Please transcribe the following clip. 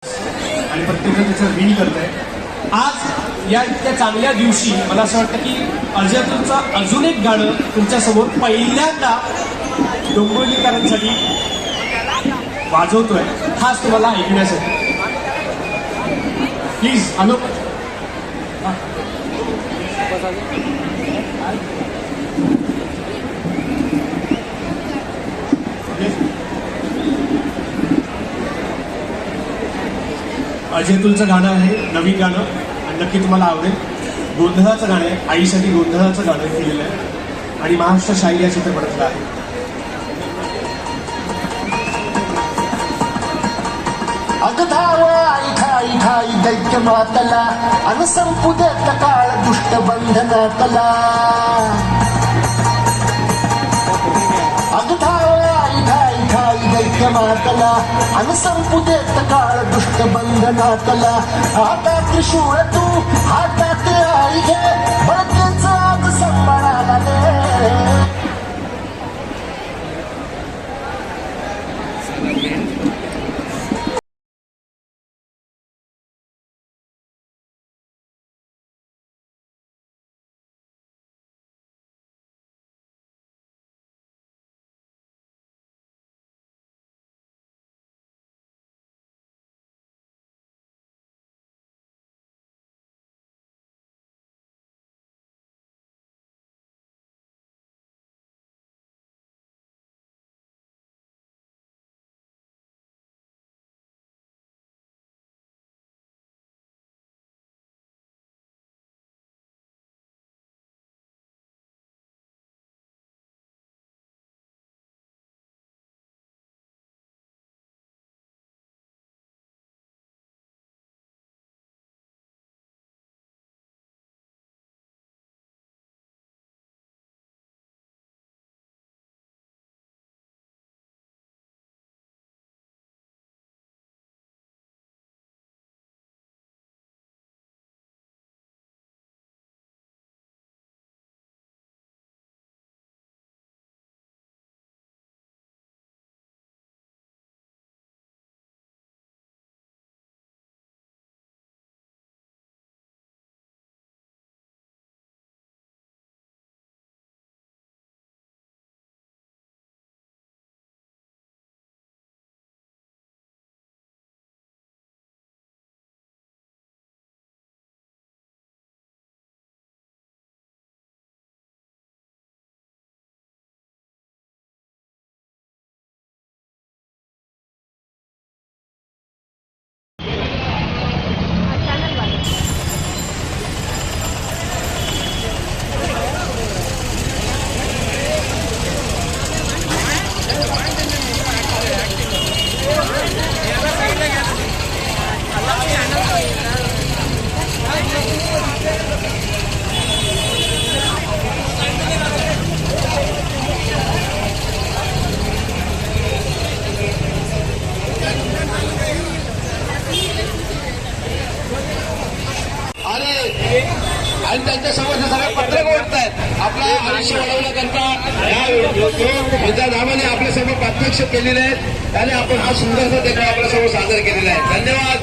आणि प्रत्येकजण त्याचं रील करत आहे. आज या इतक्या चांगल्या दिवशी मला असं वाटतं की अजय अतुलचं अजून एक गाणं तुमच्यासमोर पहिल्यांदा डोंबिवलीकरांसाठी वाजवतोय, खास तुम्हाला ऐकण्यासाठी. प्लीज अलोक. अजय अतुलचं गाणं आहे, नवीन गाणं, आणि नक्की तुम्हाला आवडेल. गोंधळाचं गाणं आहे, आईसाठी गोंधळाचं गाणं केलेलं आहे आणि महाराष्ट्र शाहीर या चित्रपटातलं आहे. अगधाव आई खाई खाई दैत्य मातला अन संपू देत काळ दुष्ट बंधनातला. अगधाव आई खाई खाई दैत्य मातला अन संपू देत काळ दुष्ट बंधनातला. आता त्रिशूळ तू हातात आई घे बळकेच आज सांभाळाला दे. आणि त्यांच्यासमोर हे सगळे पत्रक ओढतायत. आपलं आयुष्य वाढवण्याकरता या विद्याधामाने आपल्यासमोर प्रत्यक्ष केलेले आहेत आणि आपण हा सुंदरसा देखील आपल्यासमोर सादर केलेला आहे. धन्यवाद.